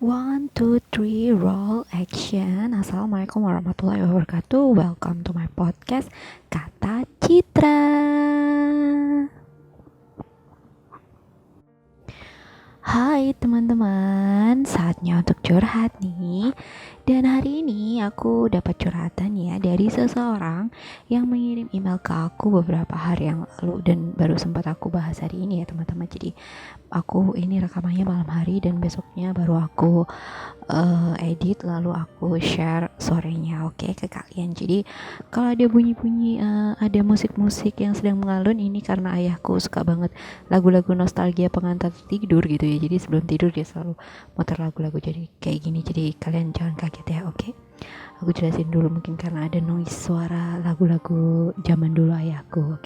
One, two, three, roll action. Assalamualaikum warahmatullahi wabarakatuh. Welcome to my podcast Kata Citra. Hai teman-teman, saatnya untuk curhat nih. Dan hari ini aku dapat curhatan ya dari seseorang yang mengirim email ke aku beberapa hari yang lalu dan baru sempat aku bahas hari ini ya teman-teman. Jadi aku ini rekamannya malam hari dan besoknya baru aku edit lalu aku share sorenya ke kalian. Jadi kalau ada bunyi-bunyi ada musik-musik yang sedang mengalun, ini karena ayahku suka banget lagu-lagu nostalgia pengantar tidur gitu ya. Jadi sebelum tidur dia selalu muter lagu-lagu jadi kayak gini. Jadi kalian jangan kaget ya. Aku jelasin dulu, mungkin karena ada noise suara lagu-lagu zaman dulu ayahku.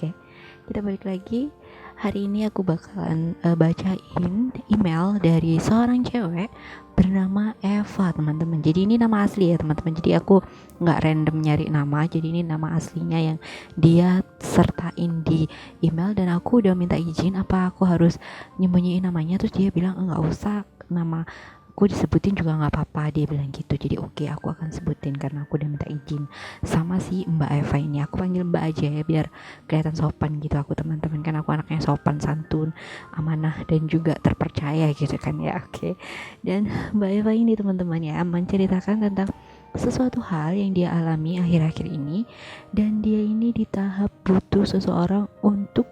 Kita balik lagi. Hari ini aku bakalan bacain email dari seorang cewek bernama Eva, teman-teman. Jadi ini nama asli ya teman-teman. Jadi aku nggak random nyari nama. Jadi ini nama aslinya yang dia sertain di email, dan aku udah minta izin apa aku harus nyembunyiin namanya. Terus dia bilang nggak usah, nama aku disebutin juga nggak apa-apa, dia bilang gitu. Jadi oke, aku akan sebutin karena aku udah minta izin sama si Mbak Eva ini. Aku panggil Mbak aja ya biar kelihatan sopan gitu aku, teman-teman. Kan aku anaknya sopan, santun, amanah, dan juga terpercaya gitu kan ya. Dan Mbak Eva ini teman-teman ya menceritakan tentang sesuatu hal yang dia alami akhir-akhir ini, dan dia ini di tahap butuh seseorang untuk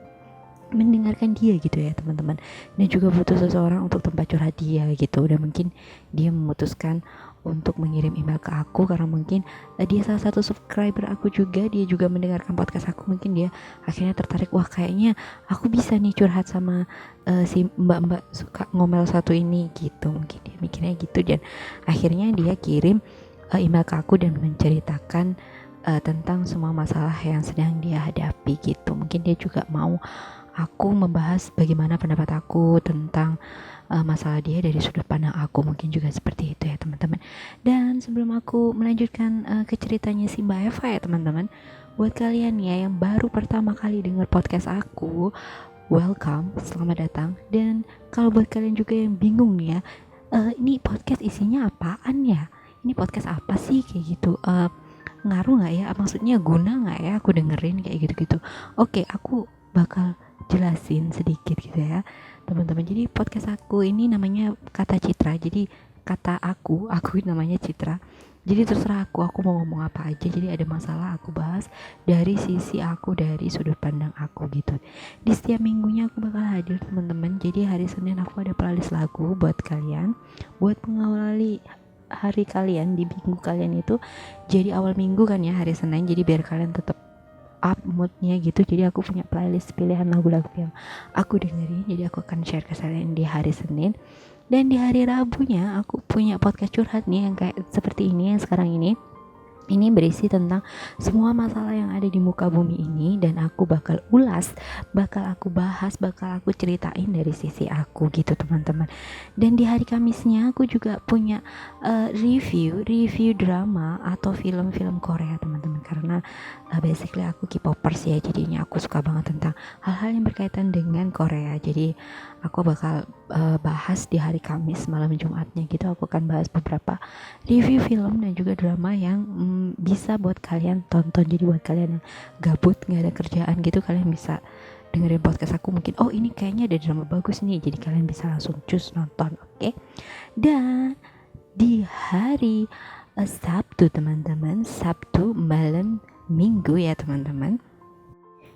mendengarkan dia gitu ya teman-teman, dan juga butuh seseorang untuk tempat curhat dia gitu. Dan mungkin dia memutuskan untuk mengirim email ke aku karena mungkin dia salah satu subscriber aku juga, dia juga mendengarkan podcast aku. Mungkin dia akhirnya tertarik, wah kayaknya aku bisa nih curhat sama si mbak-mbak suka ngomel satu ini gitu. Mungkin dia mikirnya gitu, dan akhirnya dia kirim email ke aku dan menceritakan tentang semua masalah yang sedang dia hadapi gitu. Mungkin dia juga mau aku membahas bagaimana pendapat aku tentang masalah dia dari sudut pandang aku. Mungkin juga seperti itu ya teman-teman. Dan sebelum aku melanjutkan ke ceritanya si Mbak Eva ya teman-teman, buat kalian ya yang baru pertama kali dengar podcast aku, welcome, selamat datang. Dan kalau buat kalian juga yang bingung nih ya, ini podcast isinya apaan ya, ini podcast apa sih kayak gitu, ngaruh nggak ya, maksudnya guna nggak ya aku dengerin kayak gitu-gitu. Aku bakal jelasin sedikit gitu ya teman-teman. Jadi podcast aku ini namanya Kata Citra. Jadi kata aku namanya Citra. Jadi terserah aku mau ngomong apa aja. Jadi ada masalah aku bahas dari sisi aku, dari sudut pandang aku gitu. Di setiap minggunya aku bakal hadir teman-teman. Jadi hari Senin aku ada playlist lagu buat kalian, buat mengawali hari kalian di minggu kalian itu. Jadi awal minggu kan ya hari Senin, jadi biar kalian tetap up moodnya gitu. Jadi aku punya playlist pilihan lagu-lagu yang aku dengerin, jadi aku akan share ke kalian di hari Senin. Dan di hari Rabunya aku punya podcast curhat nih yang kayak seperti ini, yang sekarang ini berisi tentang semua masalah yang ada di muka bumi ini, dan aku bakal ulas, bakal aku bahas, bakal aku ceritain dari sisi aku gitu teman-teman. Dan di hari Kamisnya aku juga punya review drama atau film-film Korea teman-teman, karena basically aku K-popers ya, jadinya aku suka banget tentang hal-hal yang berkaitan dengan Korea. Jadi aku bakal bahas di hari Kamis malam Jumatnya gitu. Aku akan bahas beberapa review film dan juga drama yang bisa buat kalian tonton. Jadi buat kalian yang gabut nggak ada kerjaan gitu, kalian bisa dengerin podcast aku. Mungkin ini kayaknya ada drama bagus nih, jadi kalian bisa langsung cus nonton. Dan di hari Sabtu teman-teman, Sabtu malam minggu ya teman-teman,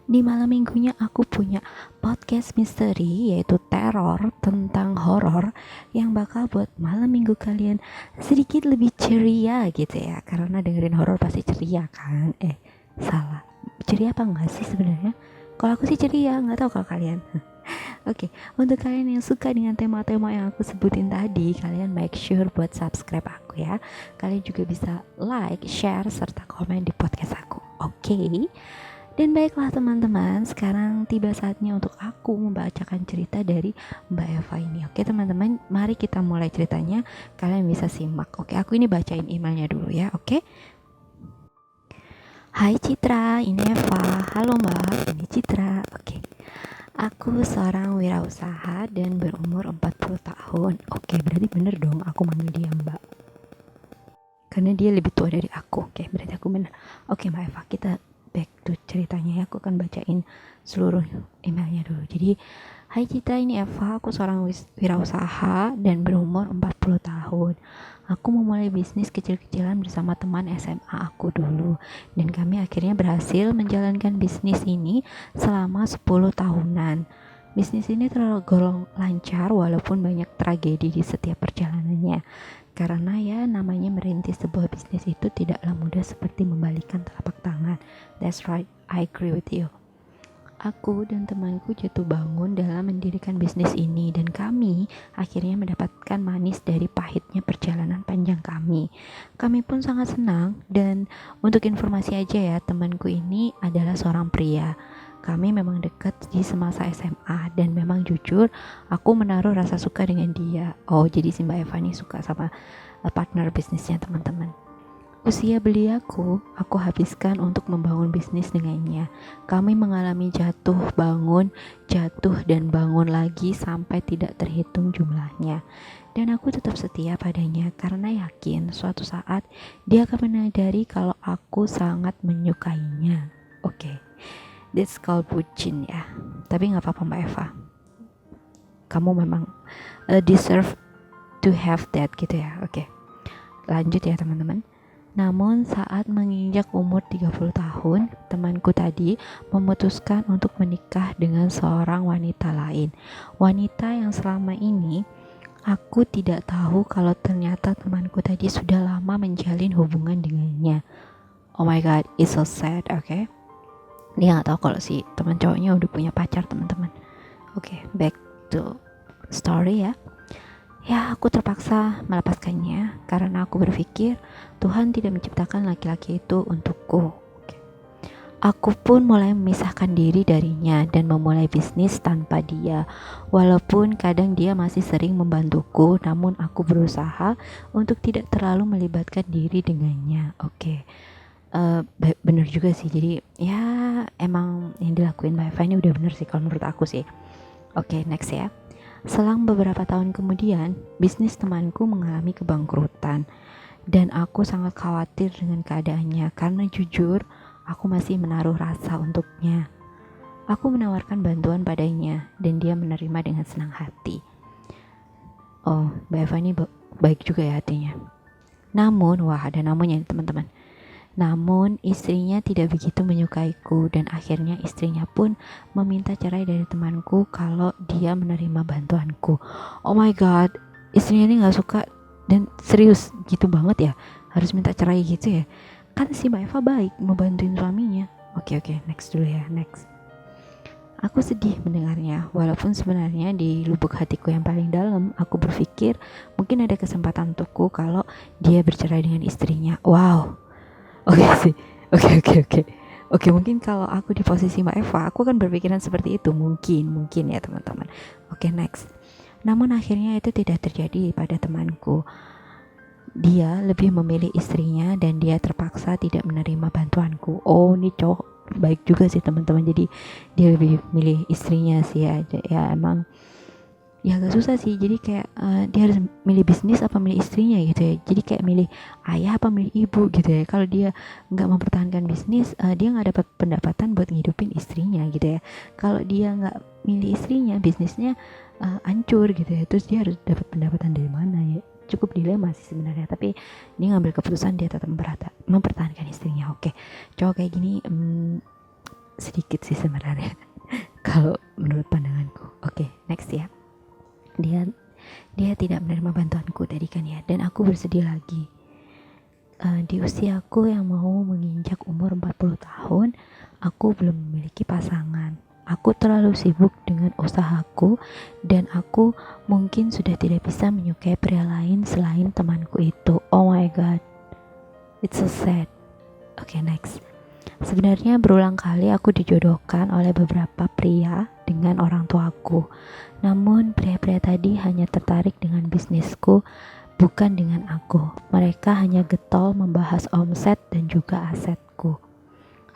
di malam minggunya aku punya podcast misteri, yaitu teror tentang horor, yang bakal buat malam minggu kalian sedikit lebih ceria gitu ya. Karena dengerin horor pasti ceria kan? Salah, ceria apa enggak sih sebenarnya? Kalau aku sih ceria, nggak tahu kalau kalian. Untuk kalian yang suka dengan tema-tema yang aku sebutin tadi, kalian make sure buat subscribe aku ya. Kalian juga bisa like, share, serta komen di podcast aku. Dan baiklah teman-teman, sekarang tiba saatnya untuk aku membacakan cerita dari Mbak Eva ini. Teman-teman, mari kita mulai ceritanya. Kalian bisa simak. Aku ini bacain emailnya dulu ya. Hai Citra, ini Eva. Halo Mbak, ini Citra. Aku seorang wirausaha dan berumur 40 tahun. Oke, berarti bener dong aku manggil dia Mbak. Karena dia lebih tua dari aku. Oke, berarti aku bener. Oke, Mbak Eva, kita back to ceritanya ya. Aku akan bacain seluruh emailnya dulu. Jadi, hai Citra, ini Eva. Aku seorang wirausaha dan berumur 40 tahun. Aku memulai bisnis kecil-kecilan bersama teman SMA aku dulu. Dan kami akhirnya berhasil menjalankan bisnis ini selama 10 tahunan. Bisnis ini tergolong lancar walaupun banyak tragedi di setiap perjalanannya. Karena ya namanya merintis sebuah bisnis itu tidaklah mudah seperti membalikan telapak tangan. That's right, I agree with you. Aku dan temanku jatuh bangun dalam mendirikan bisnis ini dan kami akhirnya mendapatkan manis dari pahitnya perjalanan panjang kami. Kami pun sangat senang dan untuk informasi aja ya, temanku ini adalah seorang pria. Kami memang dekat di semasa SMA dan memang jujur aku menaruh rasa suka dengan dia. Oh, jadi si Mbak Eva ini suka sama partner bisnisnya teman-teman. Usia beliaku, aku habiskan untuk membangun bisnis dengannya. Kami mengalami jatuh dan bangun lagi sampai tidak terhitung jumlahnya. Dan aku tetap setia padanya karena yakin suatu saat dia akan menyadari kalau aku sangat menyukainya. Oke, that's called bucin ya. Tapi gak apa-apa Mbak Eva. Kamu memang deserve to have that gitu ya. Oke, lanjut ya teman-teman. Namun saat menginjak umur 30 tahun, temanku tadi memutuskan untuk menikah dengan seorang wanita lain. Wanita yang selama ini aku tidak tahu kalau ternyata temanku tadi sudah lama menjalin hubungan dengannya. Oh my god, it's so sad, okay? Dia gak tahu kalau si teman cowoknya udah punya pacar teman-teman. Oke, back to story ya. Ya, aku terpaksa melepaskannya karena aku berpikir Tuhan tidak menciptakan laki-laki itu untukku. Aku pun mulai memisahkan diri darinya dan memulai bisnis tanpa dia. Walaupun kadang dia masih sering membantuku, namun aku berusaha untuk tidak terlalu melibatkan diri dengannya. Bener juga sih. Jadi ya emang yang dilakuin Mbak Eva ini udah bener sih kalau menurut aku sih. Next ya. Selang beberapa tahun kemudian, bisnis temanku mengalami kebangkrutan dan aku sangat khawatir dengan keadaannya karena jujur, aku masih menaruh rasa untuknya. Aku menawarkan bantuan padanya dan dia menerima dengan senang hati. Oh, Mbak Eva ini baik juga ya hatinya. Namun, wah ada namanya teman-teman. Namun istrinya tidak begitu menyukaiku dan akhirnya istrinya pun meminta cerai dari temanku kalau dia menerima bantuanku. Oh my god, istrinya ini gak suka dan serius gitu banget ya, harus minta cerai gitu ya. Kan si Mbak Eva baik mau bantuin suaminya. Oke, next dulu ya, next. Aku sedih mendengarnya, walaupun sebenarnya di lubuk hatiku yang paling dalam aku berpikir mungkin ada kesempatan untukku kalau dia bercerai dengan istrinya. Wow. Oke, mungkin kalau aku di posisi Mbak Eva, aku akan berpikiran seperti itu. Mungkin ya teman-teman. Oke, next. Namun akhirnya itu tidak terjadi pada temanku. Dia lebih memilih istrinya dan dia terpaksa tidak menerima bantuanku. Oh, ini cowok baik juga sih teman-teman. Jadi dia lebih milih istrinya sih ya. Ya emang ya agak susah sih, jadi kayak dia harus milih bisnis apa milih istrinya gitu ya. Jadi kayak milih ayah apa milih ibu gitu ya. Kalau dia nggak mempertahankan bisnis, dia nggak dapat pendapatan buat ngidupin istrinya gitu ya. Kalau dia nggak milih istrinya, bisnisnya hancur gitu ya. Terus dia harus dapat pendapatan dari mana ya. Cukup dilema sih sebenarnya, tapi dia ngambil keputusan dia tetap mempertahankan istrinya. Oke, cowok kayak gini sedikit sih sebenarnya kalau menurut pandanganku. Oke, next ya. Dia tidak menerima bantuanku tadi kan ya, dan aku bersedih lagi. Di usiaku yang mau menginjak umur 40 tahun, aku belum memiliki pasangan. Aku terlalu sibuk dengan usahaku dan aku mungkin sudah tidak bisa menyukai pria lain selain temanku itu. Oh my god, it's so sad. Oke, next. Sebenarnya berulang kali aku dijodohkan oleh beberapa pria dengan orang tuaku. Namun pria-pria tadi hanya tertarik dengan bisnisku, bukan dengan aku. Mereka hanya getol membahas omset dan juga asetku.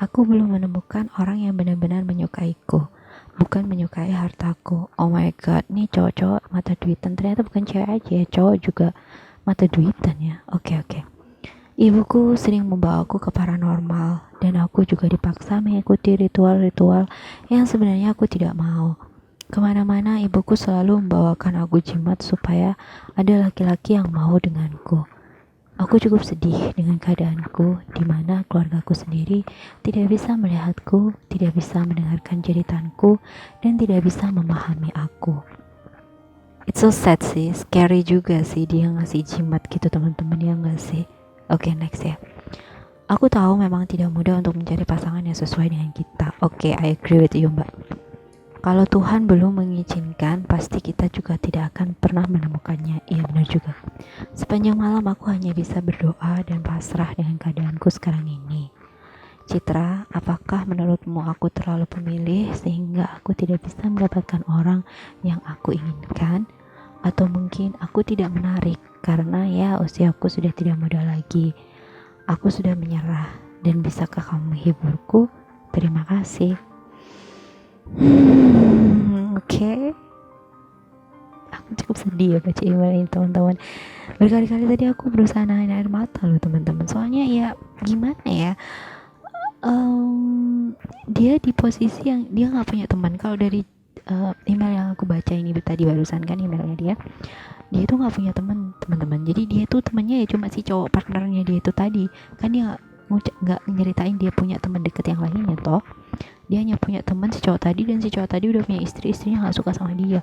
Aku belum menemukan orang yang benar-benar menyukaiku. bukan menyukai hartaku. Oh my god, nih cowok-cowok mata duitan, ternyata bukan cewek aja ya, cowok juga mata duitan ya. Oke. Ibuku sering membawaku ke paranormal, dan aku juga dipaksa mengikuti ritual-ritual yang sebenarnya aku tidak mau. Kemana-mana ibuku selalu membawakan aku jimat supaya ada laki-laki yang mau denganku. Aku cukup sedih dengan keadaanku, di mana keluargaku sendiri tidak bisa melihatku, tidak bisa mendengarkan jeritanku, dan tidak bisa memahami aku. It's so sad sih, scary juga sih dia ngasih jimat gitu teman-teman, ya nggak sih? Oke, next ya. Aku tahu memang tidak mudah untuk mencari pasangan yang sesuai dengan kita. Oke, I agree with you, Mbak. Kalau Tuhan belum mengizinkan, pasti kita juga tidak akan pernah menemukannya. Iya, benar juga. Sepanjang malam aku hanya bisa berdoa dan pasrah dengan keadaanku sekarang ini. Citra, apakah menurutmu aku terlalu pemilih sehingga aku tidak bisa mendapatkan orang yang aku inginkan? Atau mungkin aku tidak menarik karena ya usiaku sudah tidak muda lagi. Aku sudah menyerah, dan bisakah kamu menghiburku? Terima kasih. Oke. Aku cukup sedih ya baca email ini teman-teman. Berkali-kali tadi aku berusaha nahan air mata loh teman-teman. Soalnya ya gimana ya, dia di posisi yang dia nggak punya teman. Kalau dari email yang aku baca ini tadi barusan kan emailnya dia tuh nggak punya teman-teman. Jadi dia tuh temannya ya cuma si cowok partnernya dia itu tadi. Kan dia nggak nyeritain dia punya teman deket yang lainnya toh. Dia hanya punya teman si cowok tadi, dan si cowok tadi udah punya istri, istrinya nggak suka sama dia,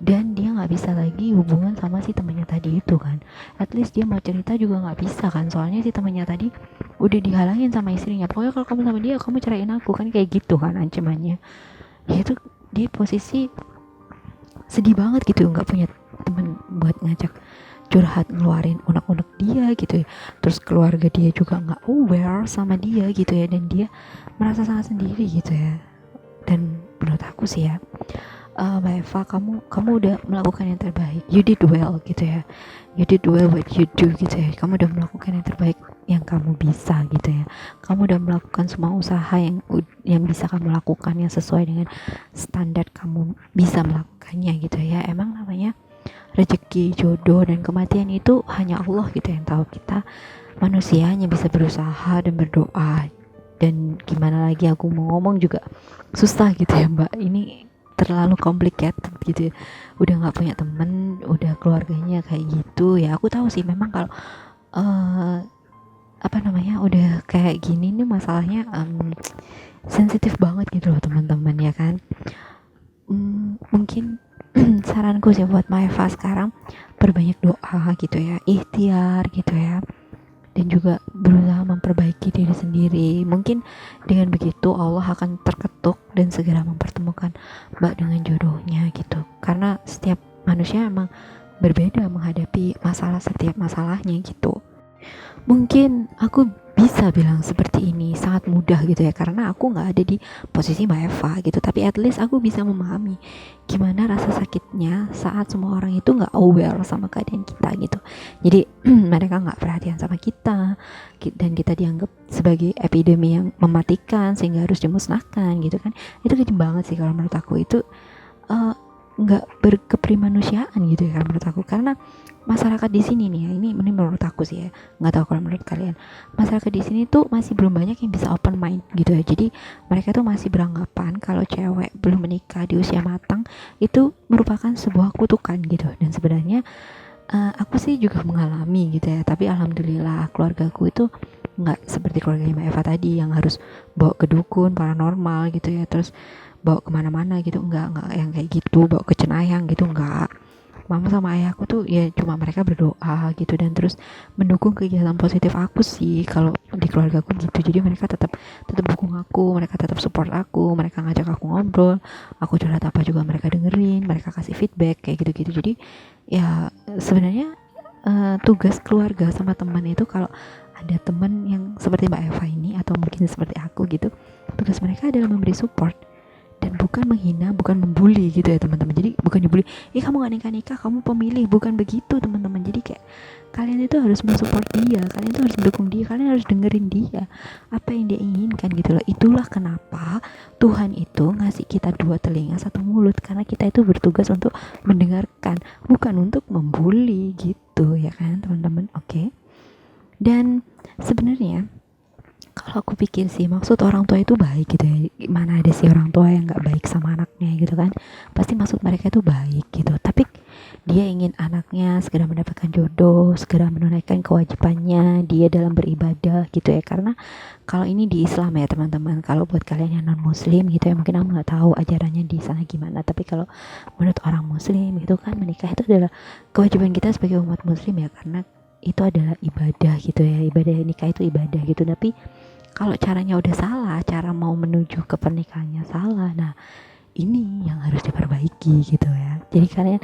dan dia nggak bisa lagi hubungan sama si temannya tadi itu kan. At least dia mau cerita juga nggak bisa kan, soalnya si temannya tadi udah dihalangin sama istrinya. Pokoknya kalau kamu sama dia, kamu ceraiin aku, kan kayak gitu kan ancamannya. Ya itu dia posisi sedih banget gitu, nggak punya teman buat ngajak curhat, ngeluarin unek-unek dia gitu ya. Terus keluarga dia juga nggak aware sama dia gitu ya, dan dia merasa sangat sendiri gitu ya. Dan menurut aku sih ya, Mbak Eva, kamu udah melakukan yang terbaik, you did well gitu ya, you did well what you do gitu ya. Kamu udah melakukan yang terbaik yang kamu bisa gitu ya. Kamu udah melakukan semua usaha yang bisa kamu lakukan, yang sesuai dengan standar kamu bisa melakukannya gitu ya. Emang namanya rezeki, jodoh, dan kematian itu hanya Allah gitu yang tahu. Kita manusia hanya bisa berusaha dan berdoa. Dan gimana lagi aku mau ngomong juga susah gitu ya Mbak, ini terlalu complicated gitu ya. Udah nggak punya temen, udah keluarganya kayak gitu ya. Aku tahu sih memang kalau udah kayak gini nih masalahnya sensitif banget gitu loh teman-teman ya kan. Mungkin saranku sih buat Maeva sekarang, perbanyak doa gitu ya, ikhtiar gitu ya, dan juga berusaha memperbaiki diri sendiri. Mungkin dengan begitu Allah akan terketuk dan segera mempertemukan Mbak dengan jodohnya gitu. Karena setiap manusia emang berbeda menghadapi setiap masalahnya gitu. Mungkin aku bisa bilang seperti ini sangat mudah gitu ya, karena aku nggak ada di posisi Mbak Eva gitu, tapi at least aku bisa memahami gimana rasa sakitnya saat semua orang itu nggak aware sama keadaan kita gitu. Jadi mereka nggak perhatian sama kita, dan kita dianggap sebagai epidemi yang mematikan sehingga harus dimusnahkan gitu kan. Itu kejam banget sih kalau menurut aku. Itu nggak berkeprimanusiaan gitu ya menurut aku. Karena masyarakat di sini nih ya, ini menurut aku sih ya, nggak tahu kalau menurut kalian, masyarakat di sini tuh masih belum banyak yang bisa open mind gitu ya. Jadi mereka tuh masih beranggapan kalau cewek belum menikah di usia matang itu merupakan sebuah kutukan gitu. Dan sebenarnya aku sih juga mengalami gitu ya, tapi alhamdulillah keluargaku itu nggak seperti keluarga Mbak Eva tadi yang harus bawa ke dukun paranormal gitu ya, terus bawa kemana-mana gitu. Enggak yang kayak gitu, bawa ke Cenayang gitu, enggak. Mama sama ayahku tuh ya cuma mereka berdoa gitu, dan terus mendukung kegiatan positif aku sih kalau di keluarga aku gitu. Jadi mereka tetap dukung aku, mereka tetap support aku, mereka ngajak aku ngobrol, aku curhat apa juga mereka dengerin, mereka kasih feedback kayak gitu-gitu. Jadi ya sebenarnya tugas keluarga sama teman itu, kalau ada teman yang seperti Mbak Eva ini atau mungkin seperti aku gitu, tugas mereka adalah memberi support dan bukan menghina, bukan membuli gitu ya teman-teman. Jadi bukan dibully, kamu gak nikah, kamu pemilih, bukan begitu teman-teman. Jadi kayak kalian itu harus mensupport dia, kalian itu harus mendukung dia, kalian harus dengerin dia apa yang dia inginkan gitu loh. Itulah kenapa Tuhan itu ngasih kita 2 telinga 1 mulut, karena kita itu bertugas untuk mendengarkan, bukan untuk membuli gitu ya kan teman-teman. Oke. Dan sebenarnya kalau aku pikir sih, maksud orang tua itu baik gitu ya. Mana ada sih orang tua yang nggak baik sama anaknya gitu kan? Pasti maksud mereka itu baik gitu. Tapi dia ingin anaknya segera mendapatkan jodoh, segera menunaikan kewajibannya dia dalam beribadah gitu ya. Karena kalau ini di Islam ya teman-teman. Kalau buat kalian yang non Muslim gitu ya, mungkin aku nggak tahu ajarannya di sana gimana. Tapi kalau menurut orang Muslim itu kan menikah itu adalah kewajiban kita sebagai umat Muslim ya, karena itu adalah ibadah gitu ya. Ibadah nikah itu ibadah gitu. Tapi kalau caranya udah salah, cara mau menuju ke pernikahannya salah, nah ini yang harus diperbaiki gitu ya. Jadi kalian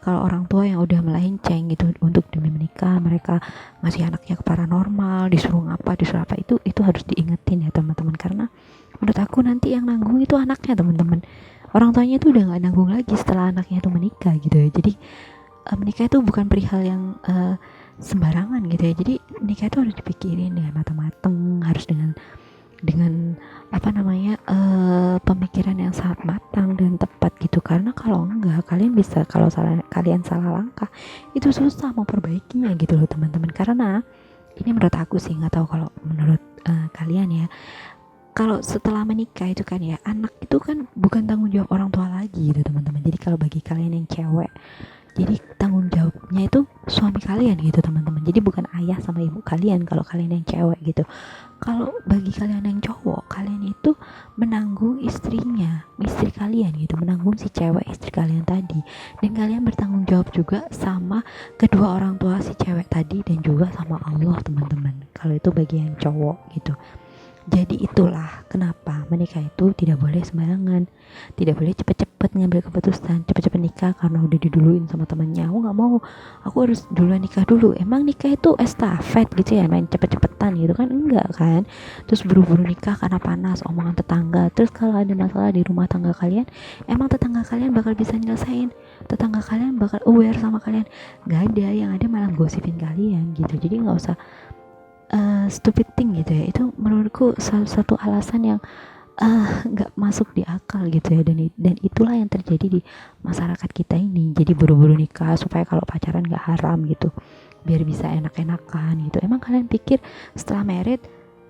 kalau orang tua yang udah melenceng gitu untuk demi menikah, mereka ngasih anaknya ke paranormal, disuruh apa itu harus diingetin ya teman-teman, karena menurut aku nanti yang nanggung itu anaknya teman-teman. Orang tuanya itu udah nggak nanggung lagi setelah anaknya itu menikah gitu ya. Jadi menikah itu bukan perihal yang sembarangan gitu ya. Jadi menikah itu harus dipikirin dengan matang-matang, harus dengan pemikiran yang sangat matang dan tepat gitu. Karena kalau enggak, kalian salah langkah, itu susah mau perbaikinya gitu loh teman-teman. Karena ini menurut aku sih, nggak tahu kalau menurut kalian ya. Kalau setelah menikah itu kan ya, anak itu kan bukan tanggung jawab orang tua lagi gitu teman-teman. Jadi kalau bagi kalian yang cewek, jadi tanggung jawabnya itu suami kalian gitu teman-teman. Jadi bukan ayah sama ibu kalian kalau kalian yang cewek gitu. Kalau bagi kalian yang cowok, kalian itu menanggung istri kalian gitu, menanggung si cewek istri kalian tadi. Dan kalian bertanggung jawab juga sama kedua orang tua si cewek tadi dan juga sama Allah teman-teman. Kalau itu bagi yang cowok gitu. Jadi itulah kenapa menikah itu tidak boleh sembarangan, tidak boleh cepet-cepet ngambil keputusan, cepet-cepet nikah karena udah diduluin sama temannya. Aku nggak mau, aku harus duluan nikah dulu. Emang nikah itu estafet gitu ya, main cepet-cepetan gitu kan? Enggak kan? Terus buru-buru nikah karena panas omongan tetangga. Terus kalau ada masalah di rumah tangga kalian, emang tetangga kalian bakal bisa nyelesain? Tetangga kalian bakal aware sama kalian? Gak ada, yang ada malah gosipin kalian gitu. Jadi nggak usah stupid thing gitu ya. Itu menurutku salah satu alasan yang nggak masuk di akal gitu ya, dan itulah yang terjadi di masyarakat kita ini. Jadi buru-buru nikah supaya kalau pacaran nggak haram gitu, biar bisa enak-enakan gitu. Emang kalian pikir setelah married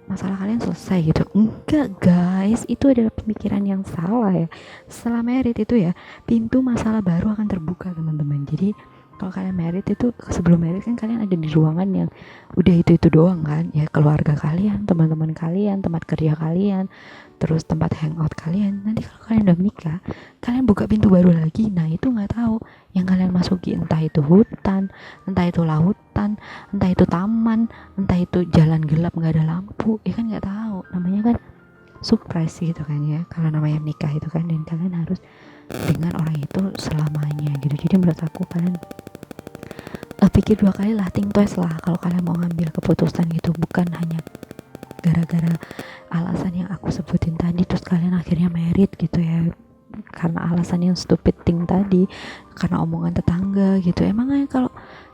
masalah kalian selesai gitu? Enggak guys, itu adalah pemikiran yang salah ya. Setelah married itu ya, pintu masalah baru akan terbuka teman-teman. Jadi kalau kalian married itu, sebelum married kan kalian ada di ruangan yang udah itu doang kan ya, keluarga kalian, teman-teman kalian, tempat kerja kalian, terus tempat hangout kalian. Nanti kalau kalian udah menikah, kalian buka pintu baru lagi. Nah itu nggak tahu yang kalian masuki, entah itu hutan, entah itu lautan, entah itu taman, entah itu jalan gelap nggak ada lampu, ya kan nggak tahu. Namanya kan surprise gitu kan ya, kalau namanya menikah itu kan. Dan kalian harus dengan orang itu selamanya gitu. Jadi menurut aku kalian pikir 2 kali lah, think twice lah kalau kalian mau ngambil keputusan gitu. Bukan hanya gara-gara alasan yang aku sebutin tadi terus kalian akhirnya married gitu ya, karena alasan yang stupid thing tadi, karena omongan tetangga gitu. Emangnya kalau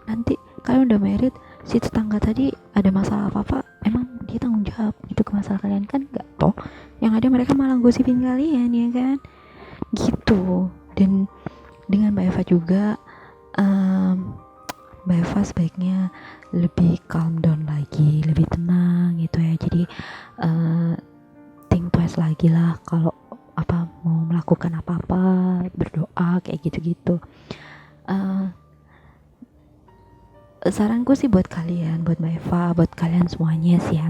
nanti kalian udah married, si tetangga tadi ada masalah apa-apa, emang dia tanggung jawab gitu ke masalah kalian? Kan enggak toh. Yang ada mereka malah gosipin kalian ya kan gitu. Dan dengan Mbak Eva juga, Mbak Eva sebaiknya lebih calm down lagi, lebih tenang gitu ya. Jadi think twice lagi lah kalau mau melakukan apa-apa, berdoa kayak gitu-gitu. Saranku sih buat kalian, buat Mbak Eva, buat kalian semuanya sih ya,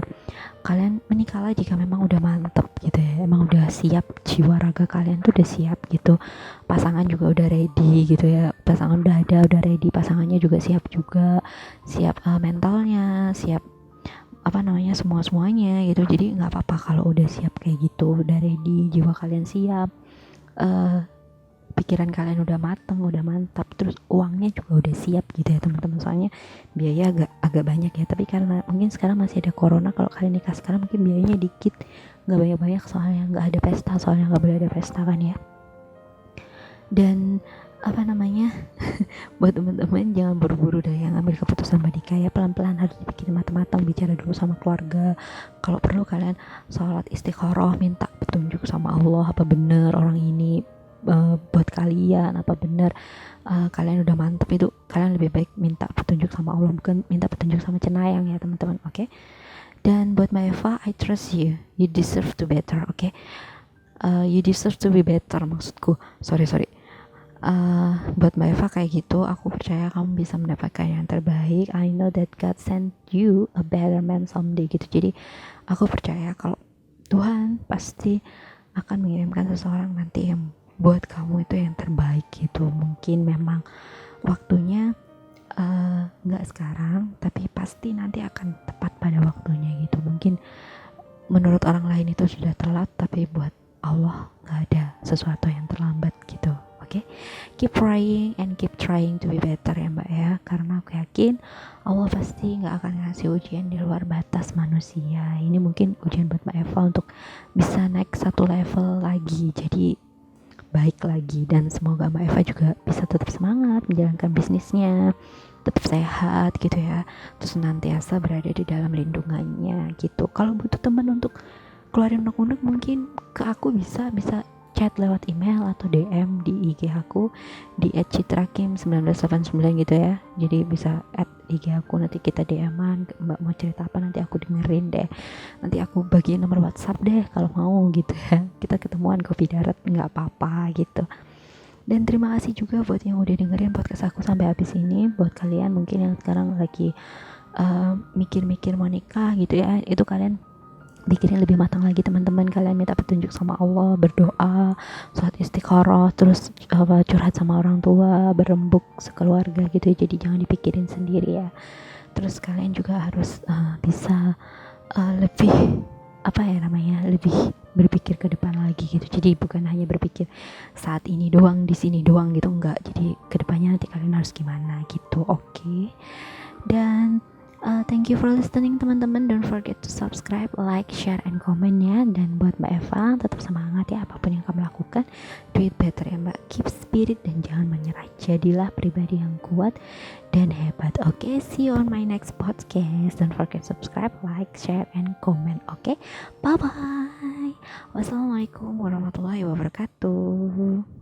kalian menikahlah jika memang udah mantep gitu ya, emang udah siap, jiwa raga kalian tuh udah siap gitu, pasangan juga udah ready gitu ya, pasangan udah ada, udah ready, pasangannya juga siap mentalnya, siap semuanya gitu. Jadi nggak apa-apa kalau udah siap kayak gitu, udah ready, jiwa kalian siap, pikiran kalian udah mateng, udah mantap, terus uangnya juga udah siap gitu ya teman-teman. Soalnya biaya agak banyak ya, tapi karena mungkin sekarang masih ada corona, kalau kalian nikah sekarang mungkin biayanya dikit, nggak banyak-banyak, soalnya nggak ada pesta, soalnya nggak boleh ada pesta kan ya. Dan apa namanya, buat teman-teman jangan buru-buru deh yang ambil keputusan menikah ya, pelan-pelan harus dipikirin matang-matang, bicara dulu sama keluarga. Kalau perlu kalian sholat istikharah, minta petunjuk sama Allah, apa bener orang ini buat kalian, apa bener kalian udah mantep, itu kalian lebih baik minta petunjuk sama Allah, bukan minta petunjuk sama cenayang ya teman-teman. Oke. Dan buat Mbak Eva, I trust you, you deserve to better. Oke. You deserve to be better, maksudku, sorry. Buat Mbak Eva kayak gitu, aku percaya kamu bisa mendapatkan yang terbaik. I know that God sent you a better man someday gitu. Jadi aku percaya kalau Tuhan pasti akan mengirimkan seseorang nanti yang buat kamu itu yang terbaik gitu. Mungkin memang waktunya nggak sekarang, tapi pasti nanti akan tepat pada waktunya gitu. Mungkin menurut orang lain itu sudah telat, tapi buat Allah nggak ada sesuatu yang terlambat gitu. Oke, keep praying and keep trying to be better ya Mbak ya, karena aku yakin Allah pasti nggak akan ngasih ujian di luar batas manusia. Ini mungkin ujian buat Mbak Eva untuk bisa naik satu level lagi, jadi baik lagi. Dan semoga Mbak Eva juga bisa tetap semangat menjalankan bisnisnya, tetap sehat gitu ya, terus senantiasa berada di dalam lindungannya gitu. Kalau butuh teman untuk keluarin unek-unek mungkin ke aku bisa chat lewat email atau DM di IG aku di @citrakim1989 gitu ya. Jadi bisa IG aku, nanti kita DM-an, Mbak mau cerita apa nanti aku dengerin deh. Nanti aku bagiin nomor WhatsApp deh kalau mau gitu ya. Kita ketemuan kopi darat nggak apa-apa gitu. Dan terima kasih juga buat yang udah dengerin podcast aku sampai habis ini. Buat kalian mungkin yang sekarang lagi mikir-mikir mau nikah gitu ya, itu kalian pikirin lebih matang lagi teman-teman. Kalian minta petunjuk sama Allah, berdoa, sholat istikharah, terus curhat sama orang tua, berembuk sekeluarga gitu ya. Jadi jangan dipikirin sendiri ya. Terus kalian juga harus bisa lebih lebih berpikir ke depan lagi gitu. Jadi bukan hanya berpikir saat ini doang, di sini doang gitu, enggak. Jadi kedepannya nanti kalian harus gimana gitu. Oke. Dan thank you for listening teman-teman. Don't forget to subscribe, like, share, and comment ya. Dan buat Mbak Eva, tetap semangat ya, apapun yang kamu lakukan, do it better ya Mbak. Keep spirit dan jangan menyerah. Jadilah pribadi yang kuat dan hebat. Oke, see you on my next podcast. Don't forget subscribe, like, share, and comment. Oke, bye bye. Wassalamualaikum warahmatullahi wabarakatuh.